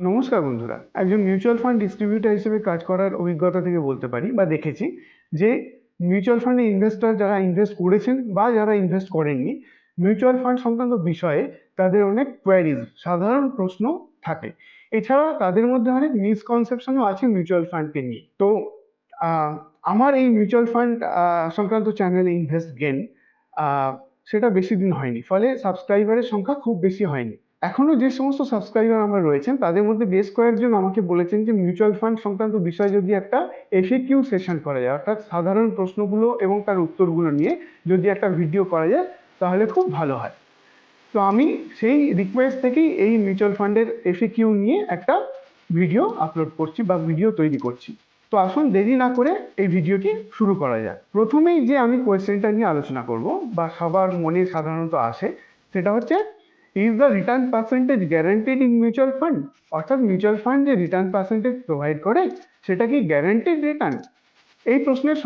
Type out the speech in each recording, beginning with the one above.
নমস্কার বন্ধুরা, একজন মিউচুয়াল ফান্ড ডিস্ট্রিবিউটর হিসেবে কাজ করার অভিজ্ঞতা থেকে বলতে পারি বা দেখেছি যে মিউচুয়াল ফান্ডে ইনভেস্টর যারা ইনভেস্ট করেছেন বা যারা ইনভেস্ট করেননি, মিউচুয়াল ফান্ড সংক্রান্ত বিষয়ে তাদের অনেক কোয়ারিজ, সাধারণ প্রশ্ন থাকে। এছাড়া তাদের মধ্যে অনেক মিসকনসেপশনও আছে মিউচুয়াল ফান্ডকে নিয়ে। তো আমার এই মিউচুয়াল ফান্ড সংক্রান্ত চ্যানেল ইনভেস্ট গেন সেটা বেশি দিন হয়নি, ফলে সাবস্ক্রাইবারের সংখ্যা খুব বেশি হয়নি। এখনো যে সমস্ত সাবস্ক্রাইবার আমার রয়েছেন তাদের মধ্যে বেশ কয়েকজন আমাকে বলেছেন যে মিউচুয়াল ফান্ড সংক্রান্ত বিষয়ে যদি একটা এফএকিউ সেশন করা যায়, অর্থাৎ সাধারণ প্রশ্নগুলো এবং তার উত্তরগুলো নিয়ে যদি একটা ভিডিও করা যায় তাহলে খুব ভালো হয়। তো আমি সেই রিকোয়েস্ট থেকেই এই মিউচুয়াল ফান্ডের এফএকিউ নিয়ে একটা ভিডিও আপলোড করছি বা ভিডিও তৈরি করছি। তো আসুন দেরি না করে এই ভিডিওটি শুরু করা যাক। প্রথমেই যে আমি কোয়েশ্চেনটা নিয়ে আলোচনা করব বা সবার মনে সাধারণত আসে, সেটা হচ্ছে, is the return percentage guaranteed in mutual fund? অর্থাৎ মিউচুয়াল ফান্ড যে রিটার্ন পার্সেন্টেজ প্রোভাইড করে সেটা কি গ্যারান্টেড রিটার্ন? এই প্রশ্নের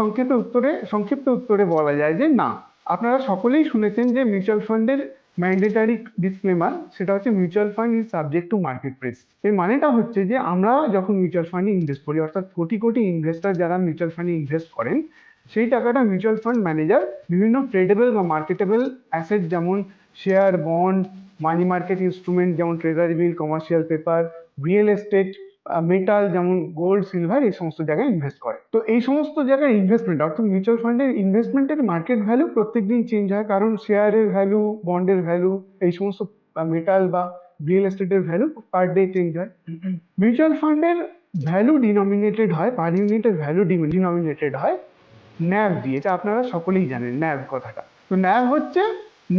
সংক্ষিপ্ত উত্তরে বলা যায় যে না। আপনারা সকলেই শুনেছেন যে মিউচুয়াল ফান্ডের ম্যান্ডেটারি ডিসক্লেমার, সেটা হচ্ছে mutual fund is subject to market price. এর মানেটা হচ্ছে যে আমরা যখন মিউচুয়াল ফান্ডে ইনভেস্ট করি, অর্থাৎ কোটি কোটি ইনভেস্টার যারা মিউচুয়াল ফান্ডে ইনভেস্ট করেন, সেই টাকাটা মিউচুয়াল ফান্ড ম্যানেজার বিভিন্ন ট্রেডেবল বা মার্কেটেবল অ্যাসেট যেমন share, bond, money market instrument যেমন treasury bill, commercial paper, real estate, metal যেমন গোল্ড, সিলভার, এই সমস্ত জায়গায় ইনভেস্ট করে। তো এই সমস্ত জায়গায় ইনভেস্টমেন্ট, অর্থাৎ মিউচুয়াল ফান্ডের ইনভেস্টমেন্টের মার্কেট ভ্যালু প্রত্যেকদিন চেঞ্জ হয়, কারণ শেয়ারের ভ্যালু, বন্ডের ভ্যালু, এই সমস্ত মেটাল বা রিয়েল এস্টেটের ভ্যালু পার ডে চেঞ্জ হয়। মিউচুয়াল ফান্ডের ভ্যালু ডিনোমিনেটেড হয়, পার ইউনিটের ভ্যালু ডিনোমিনেটেড হয় ন্যাভ দিয়ে। এটা আপনারা সকলেই জানেন ন্যাভ কথাটা। তো ন্যাভ হচ্ছে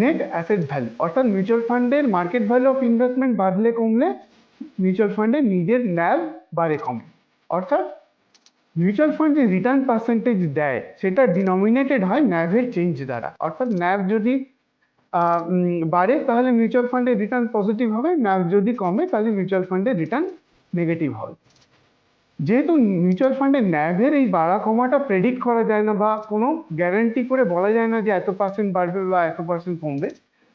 নেট অ্যাসেট ভ্যালু, অর্থাৎ মিউচুয়াল ফান্ডের মার্কেট ভ্যালু অফ ইনভেস্টমেন্ট বাড়লে কমলে মিউচুয়াল ফান্ডের নিজের ন্যাভ বাড়ে কমে। অর্থাৎ মিউচুয়াল ফান্ড যে রিটার্ন পার্সেন্টেজ দেয় সেটা ডিনোমিনেটেড হয় ন্যাভের চেঞ্জ দ্বারা। অর্থাৎ ন্যাভ যদি বাড়ে তাহলে মিউচুয়াল ফান্ডের রিটার্ন পজিটিভ হবে, ন্যাভ যদি কমে তাহলে মিউচুয়াল ফান্ডের রিটার্ন নেগেটিভ হবে। যেহেতু মিউচুয়াল ফান্ডের ন্যাভের এই বাড়া কমাটা প্রেডিক্ট করা যায় না বা কোনো গ্যারান্টি করে বলা যায় না যে এত পার্সেন্ট বাড়বে বা এত পার্সেন্ট কমবে,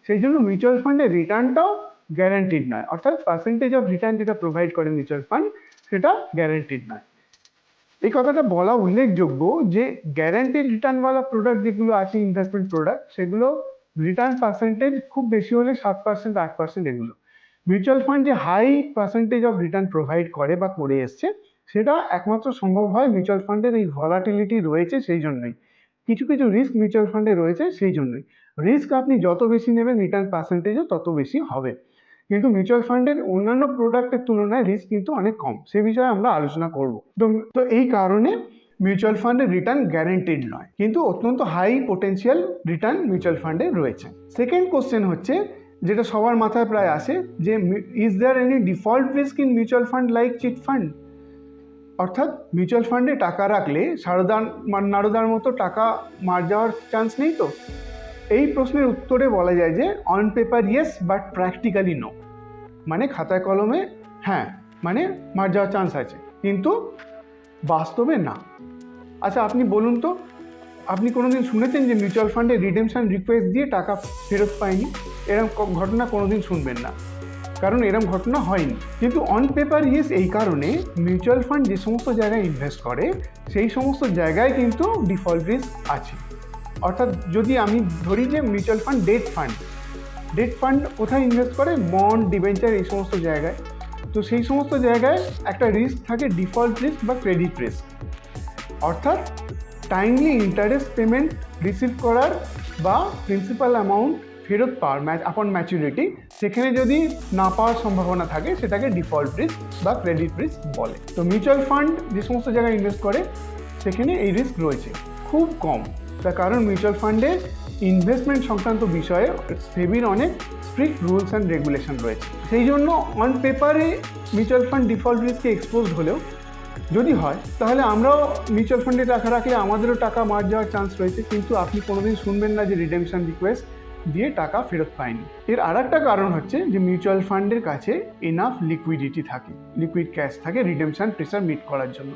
সেই জন্য মিউচুয়াল ফান্ডের রিটার্নটাও গ্যারান্টিড নয়। অর্থাৎ পার্সেন্টেজ অফ রিটার্ন যেটা প্রোভাইড করে মিউচুয়াল ফান্ড সেটা গ্যারান্টিড নয়। এই কথাটা বলা উল্লেখযোগ্য যে গ্যারান্টিড রিটার্নওয়ালা প্রোডাক্ট যেগুলো আছে, ইনভেস্টমেন্ট প্রোডাক্ট, সেগুলো রিটার্ন পার্সেন্টেজ খুব বেশি হলে 7%, 8% এগুলো। মিউচুয়াল ফান্ড যে high percentage of return provide করে বা করে এসছে, সেটা একমাত্র সম্ভব হয় মিউচুয়াল ফান্ডের এই ভলাটিলিটি রয়েছে সেই জন্যই। কিছু কিছু রিস্ক মিউচুয়াল ফান্ডে রয়েছে সেই জন্যই। রিস্ক আপনি যত বেশি নেবেন রিটার্ন পার্সেন্টেজও তত বেশি হবে, কিন্তু মিউচুয়াল ফান্ডের অন্যান্য প্রোডাক্টের তুলনায় রিস্ক কিন্তু অনেক কম। সে বিষয়ে আমরা আলোচনা করব। তো এই কারণে মিউচুয়াল ফান্ডের রিটার্ন গ্যারেন্টেড নয়, কিন্তু অত্যন্ত হাই পোটেন্সিয়াল রিটার্ন মিউচুয়াল ফান্ডে রয়েছে। সেকেন্ড কোশ্চেন হচ্ছে, যেটা সবার মাথায় প্রায় আসে, যে is there any default risk in mutual fund like chit fund? অর্থাৎ মিউচুয়াল ফান্ডে টাকা রাখলে নারদার মতো টাকা মার যাওয়ার চান্স নেই তো? এই প্রশ্নের উত্তরে বলা যায় যে on paper yes, but practically no. মানে খাতায় কলমে হ্যাঁ, মানে মার যাওয়ার চান্স আছে, কিন্তু বাস্তবে না। আচ্ছা আপনি বলুন তো, আপনি কোনোদিন শুনেছেন যে মিউচুয়াল ফান্ডে রিডেমশন রিকোয়েস্ট দিয়ে টাকা ফেরত পায়নি? এরকম ঘটনা কোনোদিন শুনবেন না, কারণ এরকম ঘটনা হয়নি। কিন্তু অন পেপার ইয়েস এই কারণে, মিউচুয়াল ফান্ড যে সমস্ত জায়গায় ইনভেস্ট করে সেই সমস্ত জায়গায় কিন্তু ডিফল্ট রিস্ক আছে। অর্থাৎ যদি আমি ধরি যে মিউচুয়াল ফান্ড ডেট ফান্ড কোথায় ইনভেস্ট করে? বন্ড, ডিবেঞ্চার, এই সমস্ত জায়গায়। তো সেই সমস্ত জায়গায় একটা রিস্ক থাকে, ডিফল্ট রিস্ক বা ক্রেডিট রিস্ক। অর্থাৎ টাইমলি ইন্টারেস্ট পেমেন্ট রিসিভ করার বা প্রিন্সিপাল অ্যামাউন্ট ফেরত পাওয়ার আপন ম্যাচুরিটি, সেখানে যদি না পাওয়ার সম্ভাবনা থাকে সেটাকে ডিফল্ট রিস্ক বা ক্রেডিট রিস্ক বলে। তো মিউচুয়াল ফান্ড যে সমস্ত জায়গায় ইনভেস্ট করে সেখানে এই রিস্ক রয়েছে, খুব কম। তার কারণ মিউচুয়াল ফান্ডে ইনভেস্টমেন্ট সংক্রান্ত বিষয়ে সেবির অনেক স্ট্রিক্ট রুলস অ্যান্ড রেগুলেশন রয়েছে। সেই জন্য অন পেপারে মিউচুয়াল ফান্ড ডিফল্ট রিস্কে এক্সপোজড হলেও যদি হয় তাহলে আমরাও মিউচুয়াল ফান্ডে টাকা রাখলে আমাদেরও টাকা মার যাওয়ার চান্স রয়েছে, কিন্তু আপনি কোনোদিন শুনবেন না যে রিডেমশন রিকোয়েস্ট দিয়ে টাকা ফেরত পায়নি। এর আর একটা কারণ হচ্ছে যে মিউচুয়াল ফান্ডের কাছে এনাফ লিকুইডিটি থাকে, লিকুইড ক্যাশ থাকে রিডেমশন প্রেসার মিট করার জন্য।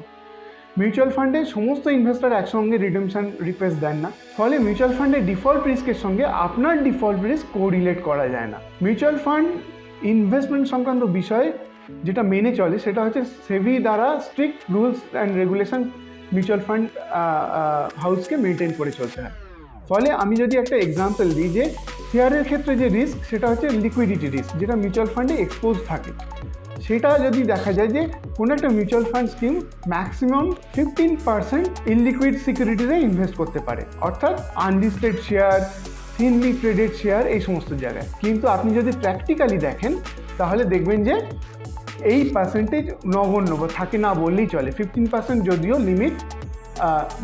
মিউচুয়াল ফান্ডে সমস্ত ইনভেস্টার একসঙ্গে রিডেমশন রিকোয়েস্ট দেন না, ফলে মিউচুয়াল ফান্ডের ডিফল্ট রিস্কের সঙ্গে আপনার ডিফল্ট রিস্ক কোরিলেট করা যায় না। মিউচুয়াল ফান্ড ইনভেস্টমেন্ট সংক্রান্ত বিষয়ে যেটা মেনে চলে সেটা হচ্ছে সেবি দ্বারা strict rules and regulation mutual fund হাউসকে মেনটেন করে চলতে হয়। ফলে আমি যদি একটা এক্সাম্পল দিই যে শেয়ারের ক্ষেত্রে যে রিস্ক সেটা হচ্ছে লিকুইডিটি রিস্ক, যেটা মিউচুয়াল ফান্ডে এক্সপোজ থাকে। সেটা যদি দেখা যায় যে কোনো একটা mutual fund scheme maximum 15% illiquid সিকিউরিটিতে ইনভেস্ট করতে পারে, অর্থাৎ unlisted share, thinly traded share, এই সমস্ত জায়গায়। কিন্তু আপনি যদি প্র্যাকটিক্যালি দেখেন তাহলে দেখবেন যে এই পার্সেন্টেজ নগণ্য বা থাকে না বললেই চলে। 15% যদিও লিমিট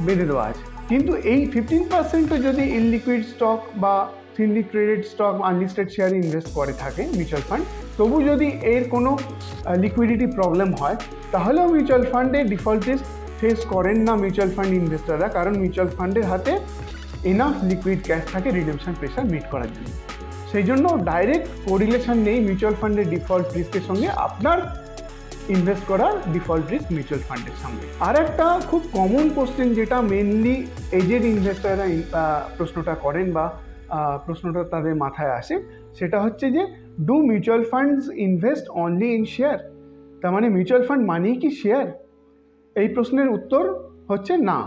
বেঁধে দেওয়া আছে, কিন্তু এই 15%ও যদি ইনলিকুইড স্টক বা থিনলি ট্রেডেড স্টক, আনলিস্টেড শেয়ারে ইনভেস্ট করে থাকে মিউচুয়াল ফান্ড, তবু যদি এর কোনো লিকুইডিটি প্রবলেম হয় তাহলেও মিউচুয়াল ফান্ডে ডিফল্ট রিস্ক ফেস করেন না মিউচুয়াল ফান্ড ইনভেস্টররা, কারণ মিউচুয়াল ফান্ডের হাতে এনাফ লিকুইড ক্যাশ থাকে রিডেমশন প্রেশার মিট করার জন্য। সেই জন্য ডাইরেক্ট কোরিলেশন নেই মিউচুয়াল ফান্ডের ডিফল্ট রিস্কের সঙ্গে আপনার ইনভেস্ট করা ডিফল্ট রিস্ক মিউচুয়াল ফান্ডের সঙ্গে। আর একটা খুব কমন কোশ্চেন যেটা মেনলি এজেড ইনভেস্টাররা প্রশ্নটা করেন বা প্রশ্নটা তাদের মাথায় আসে, সেটা হচ্ছে যে do mutual funds invest only in share? তার মানে মিউচুয়াল ফান্ড মানেই কি শেয়ার? এই প্রশ্নের উত্তর হচ্ছে না।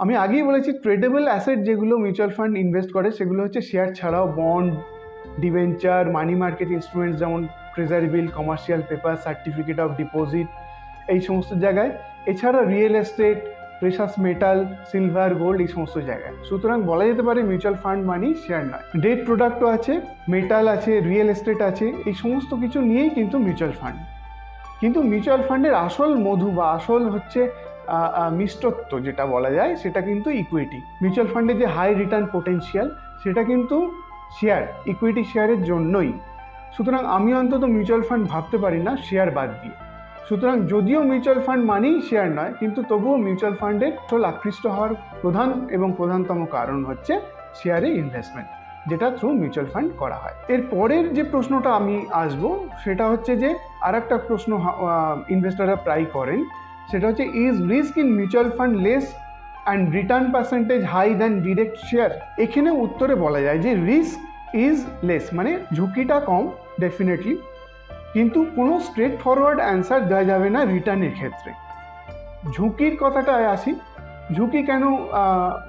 আমি আগেই বলেছি ট্রেডেবল অ্যাসেট যেগুলো মিউচুয়াল ফান্ড ইনভেস্ট করে সেগুলো হচ্ছে শেয়ার ছাড়াও bond, debenture, money market instruments যেমন treasury bill, commercial paper, certificate of deposit, এই সমস্ত জায়গায়। এছাড়া real estate, precious metal, silver, gold, এই সমস্ত জায়গায়। সুতরাং বলা যেতে পারে মিউচুয়াল ফান্ড মানি শেয়ার নয়। ডেট প্রোডাক্টও আছে, মেটাল আছে, রিয়েল এস্টেট আছে, এই সমস্ত কিছু নিয়েই কিন্তু মিউচুয়াল ফান্ড। কিন্তু মিউচুয়াল ফান্ডের আসল মধু বা আসল হচ্ছে মিষ্টত্ব যেটা বলা যায় সেটা কিন্তু ইকুইটি। মিউচুয়াল ফান্ডে যে হাই রিটার্ন পোটেনশিয়াল সেটা কিন্তু শেয়ার, ইকুইটি শেয়ারের জন্যই। সুতরাং আমি অন্তত মিউচুয়াল ফান্ড ভাবতে পারি না শেয়ার বাদ দিয়ে। সুতরাং যদিও মিউচুয়াল ফান্ড মানেই শেয়ার নয়, কিন্তু তবুও মিউচুয়াল ফান্ডে আসল আকৃষ্ট হওয়ার প্রধান এবং প্রধানতম কারণ হচ্ছে শেয়ারে ইনভেস্টমেন্ট, যেটা থ্রু মিউচুয়াল ফান্ড করা হয়। এর পরের যে প্রশ্নটা আমি আসবো সেটা হচ্ছে যে আর একটা প্রশ্ন ইনভেস্টাররা প্রায় করেন, সেটা হচ্ছে is risk in mutual fund less and return percentage high than direct share? এখানে উত্তরে বলা যায় যে রিস্ক ইজ লেস, মানে ঝুঁকিটা কম ডেফিনেটলি, কিন্তু কোনো স্ট্রেট ফরওয়ার্ড অ্যান্সার দেওয়া যাবে না রিটার্নের ক্ষেত্রে। ঝুঁকির কথাটায় আসি, ঝুঁকি কেন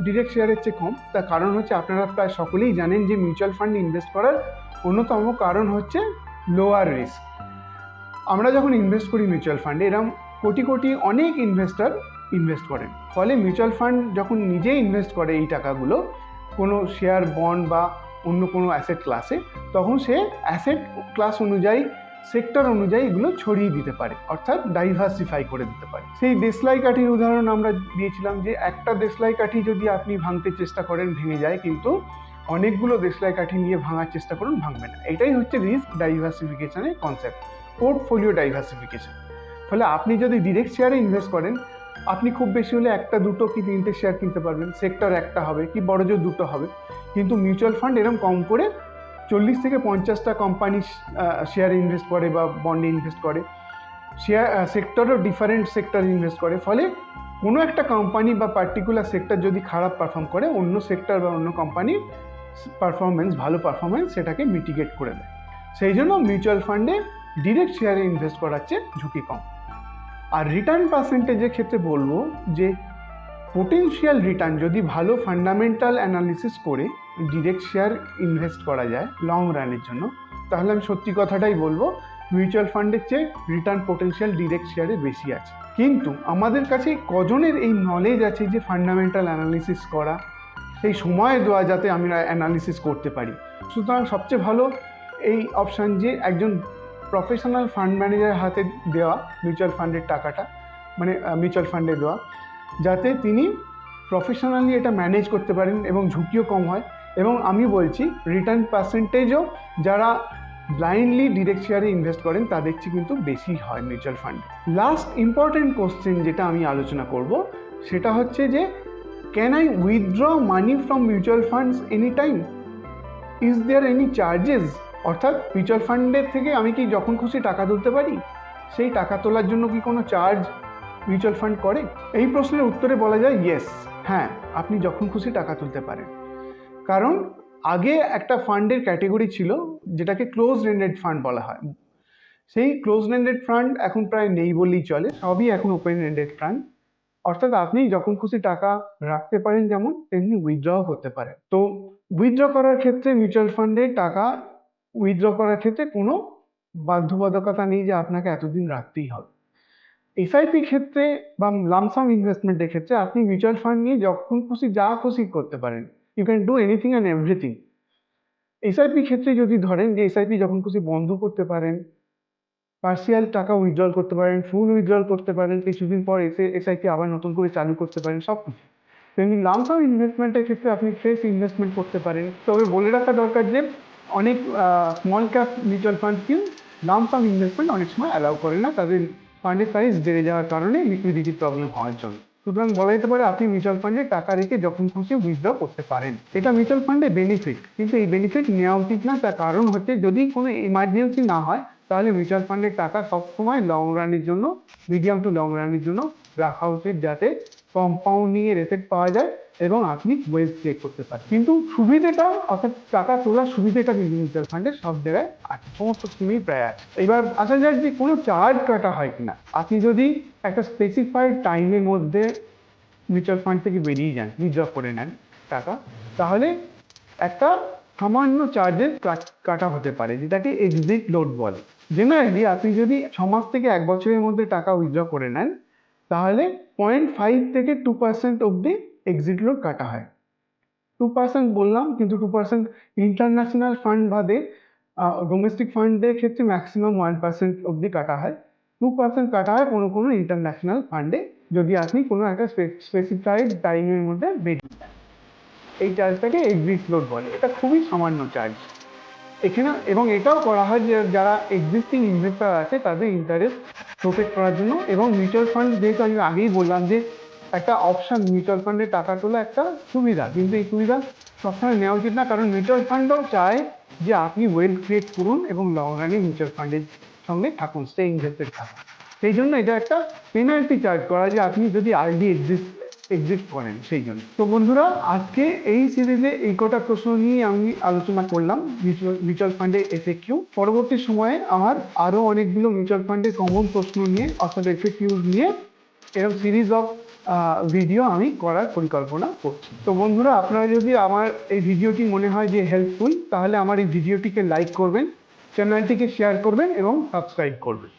ডিরেক্ট শেয়ারের চেয়ে কম? তার কারণ হচ্ছে আপনারা প্রায় সকলেই জানেন যে মিউচুয়াল ফান্ডে ইনভেস্ট করার অন্যতম কারণ হচ্ছে লোয়ার রিস্ক। আমরা যখন ইনভেস্ট করি মিউচুয়াল ফান্ডে এরকম কোটি কোটি অনেক ইনভেস্টর ইনভেস্ট করেন, ফলে মিউচুয়াল ফান্ড যখন নিজে ইনভেস্ট করে এই টাকাগুলো কোনো শেয়ার, বন্ড বা অন্য কোনো অ্যাসেট ক্লাসে, তখন সে অ্যাসেট ক্লাস অনুযায়ী, সেক্টর অনুযায়ী এগুলো ছড়িয়ে দিতে পারে, অর্থাৎ ডাইভার্সিফাই করে দিতে পারে। সেই দেশলাই কাঠির উদাহরণ আমরা দিয়েছিলাম যে একটা দেশলাই কাঠি যদি আপনি ভাঙতে চেষ্টা করেন ভেঙে যায়, কিন্তু অনেকগুলো দেশলাই কাঠি নিয়ে ভাঙার চেষ্টা করুন, ভাঙবে না। এটাই হচ্ছে রিস্ক ডাইভার্সিফিকেশনের কনসেপ্ট, পোর্টফোলিও ডাইভার্সিফিকেশন। ফলে আপনি যদি ডিরেক্ট শেয়ারে ইনভেস্ট করেন, আপনি খুব বেশি হলে একটা, দুটো কি তিনটে শেয়ার কিনতে পারবেন, সেক্টর একটা হবে কি বড় জোর দুটো হবে। কিন্তু মিউচুয়াল ফান্ড এরকম কম করে 40 থেকে 50টা কোম্পানি শেয়ারে ইনভেস্ট করে বা বন্ডে ইনভেস্ট করে, শেয়ার সেক্টরও ডিফারেন্ট সেক্টর ইনভেস্ট করে। ফলে কোনো একটা কোম্পানি বা পার্টিকুলার সেক্টর যদি খারাপ পারফর্ম করে, অন্য সেক্টর বা অন্য কোম্পানির পারফরমেন্স, ভালো পারফরমেন্স সেটাকে মিটিগেট করে দেয়। সেই জন্য মিউচুয়াল ফান্ডে ডিরেক্ট শেয়ারে ইনভেস্ট করার চেয়ে ঝুঁকি কম। আর রিটার্ন পার্সেন্টেজের ক্ষেত্রে বলবো যে পোটেনশিয়াল রিটার্ন যদি ভালো ফান্ডামেন্টাল অ্যানালিসিস করে ডিরেক্ট শেয়ার ইনভেস্ট করা যায় লং রানের জন্য, তাহলে আমি সত্যি কথাটাই বলবো মিউচুয়াল ফান্ডের চেয়ে রিটার্ন পোটেনশিয়াল ডিরেক্ট শেয়ারে বেশি আছে। কিন্তু আমাদের কাছে কজনের এই নলেজ আছে যে ফান্ডামেন্টাল অ্যানালিসিস করা, সেই সময় দেওয়া যাতে আমরা অ্যানালিসিস করতে পারি? সুতরাং সবচেয়ে ভালো এই অপশান যে একজন প্রফেশনাল ফান্ড ম্যানেজারের হাতে দেওয়া মিউচুয়াল ফান্ডের টাকাটা, মানে মিউচুয়াল ফান্ডে দেওয়া, যাতে তিনি প্রফেশনালি এটা ম্যানেজ করতে পারেন এবং ঝুঁকিও কম হয়। এবং আমি বলছি রিটার্ন পার্সেন্টেজও যারা ব্লাইন্ডলি ডিরেক্ট শেয়ারে ইনভেস্ট করেন তাদের চেয়ে কিন্তু বেশি হয় মিউচুয়াল ফান্ডে। লাস্ট ইম্পর্টেন্ট কোশ্চেন যেটা আমি আলোচনা করব সেটা হচ্ছে যে can I withdraw money from mutual funds any time? Is there any charges? অর্থাৎ মিউচুয়াল ফান্ডের থেকে আমি কি যখন খুশি টাকা তুলতে পারি? সেই টাকা তোলার জন্য কি কোনো চার্জ মিউচুয়াল ফান্ড করে? এই প্রশ্নের উত্তরে বলা যায় ইয়েস, হ্যাঁ, আপনি যখন খুশি টাকা তুলতে পারেন। কারণ আগে একটা ফান্ডের ক্যাটেগরি ছিল যেটাকে ক্লোজড এন্ডেড ফান্ড বলা হয়। সেই ক্লোজ এন্ডেড ফান্ড এখন প্রায় নেই বললেই চলে, সবই এখন ওপেন এন্ডেড ফান্ড। অর্থাৎ আপনি যখন খুশি টাকা রাখতে পারেন যেমন, তেমনি উইথড্রও করতে পারেন। তো উইথড্র করার ক্ষেত্রে মিউচুয়াল ফান্ডে টাকা উইথড্র করার ক্ষেত্রে কোনো বাধ্যবাধকতা নেই যে আপনাকে এতদিন রাখতেই হবে। এসআইপি ক্ষেত্রে বা লামসাম ইনভেস্টমেন্টের ক্ষেত্রে আপনি মিউচুয়াল ফান্ড নিয়ে যখন খুশি যা খুশি করতে পারেন। You can do anything and everything. SIP ক্ষেত্রে যদি ধরেন যে এসআইপি যখন খুশি বন্ধ করতে পারেন, পার্সিয়াল টাকা উইথড্রল করতে পারেন, ফুল উইথড্রল করতে পারেন, কিছুদিন পর এসে এসআইপি আবার নতুন করে চালু করতে পারেন, সব কিছু। তেমনি লামসাম ইনভেস্টমেন্টের ক্ষেত্রে আপনি ফ্রেশ ইনভেস্টমেন্ট করতে পারেন। তবে বলে রাখা দরকার যে অনেক small cap mutual fund scheme lump sum investment অনেক সময় অ্যালাউ করে না, তাদের ফান্ডের সাইজ বেড়ে যাওয়ার কারণে লিকুইডিটি প্রবলেম হওয়ার জন্য। সুতরাং বলা যেতে পারে আপনি মিউচুয়াল ফান্ডে টাকা রেখে যখন খুশি উইথড্র করতে পারেন। এটা মিউচুয়াল ফান্ডে বেনিফিট, কিন্তু এই বেনিফিট নেওয়া উচিত না। তার কারণ হচ্ছে যদি কোনো ইমার্জেন্সি না হয়, তাহলে মিউচুয়াল ফান্ডের টাকা সবসময় লং রানের জন্য, মিডিয়াম টু লং রানের জন্য রাখা উচিত, যাতে কম্পাউন্ডিং এর এফেক্ট পাওয়া যায় এবং আপনি ওয়েলথ ক্রিয়েট করতে পারেন। কিন্তু সুবিধাটা, অর্থাৎ টাকা তোলার সুবিধাটা কিন্তু মিউচুয়াল ফান্ডের সব জায়গায় আছে, সমস্ত স্কিমেই প্রায় আছে। এবার আসা যাক যে কোনো চার্জ কাটা হয় কিনা। আপনি যদি একটা স্পেসিফাইড টাইমের মধ্যে মিউচুয়াল ফান্ড থেকে বেরিয়ে যান, উইথড্র করে নেন টাকা, তাহলে একটা সামান্য চার্জেস কাটা হতে পারে, যেটাকে এক্সিট লোড বলে। জেনারেলি আপনি যদি 6 মাস থেকে 1 বছরের মধ্যে টাকা উইথড্র করে নেন, তাহলে 0.5 থেকে 2% অবধি এক্সিট লোড কাটা হয়। 2% বললাম, কিন্তু 2% ইন্টারন্যাশনাল ফান্ড বাদে ডোমেস্টিক ফান্ডের ক্ষেত্রে ম্যাক্সিমাম 1% অবধি কাটা হয়। 2% কাটা হয় কোনো কোনো ইন্টারন্যাশনাল ফান্ডে, যদি আপনি কোনো একটা স্পেসিফাইড টাইমের মধ্যে বেরিয়ে যান। এই চার্জটাকে এক্সিট লোড বলে। এটা খুবই সামান্য চার্জ এখানে, এবং এটাও করা হয় যে যারা এক্সিস্টিং ইনভেস্টার আছে তাদের ইন্টারেস্ট প্রোটেক্ট করার জন্য। এবং মিউচুয়াল ফান্ড, যেহেতু আমি আগেই বললাম যে একটা অপশন, মিউচুয়াল ফান্ডে টাকা তোলা একটা সুবিধা, কিন্তু এই সুবিধা সবসময় নেওয়া উচিত না, কারণ মিউচুয়াল ফান্ডও চায় যে আপনি ওয়েলথ ক্রিয়েট করুন এবং লং রানে মিউচুয়াল ফান্ডের সঙ্গে থাকুন, স্টে ইনভেস্টেড থাকুন। সেই জন্য এটা একটা পেনাল্টি চার্জ করা, যে আপনি যদি আর্লি এক্সিট করেন সেই জন্য। তো বন্ধুরা, আজকে এই সিরিজে এই কটা প্রশ্ন নিয়ে আমি আলোচনা করলাম মিউচুয়াল ফান্ডের এফএকিউ। পরবর্তী সময়ে আমার আরো অনেকগুলো মিউচুয়াল ফান্ডের কমন প্রশ্ন নিয়ে, অর্থাৎ এফএকিউ নিয়ে এরকম সিরিজ অফ ভিডিও আমি করার পরিকল্পনা করছি। তো বন্ধুরা, আপনারা যদি আমার এই ভিডিওটি মনে হয় যে হেল্পফুল, তাহলে আমার এই ভিডিওটিকে লাইক করবেন, চ্যানেলটিকে শেয়ার করবেন এবং সাবস্ক্রাইব করবেন।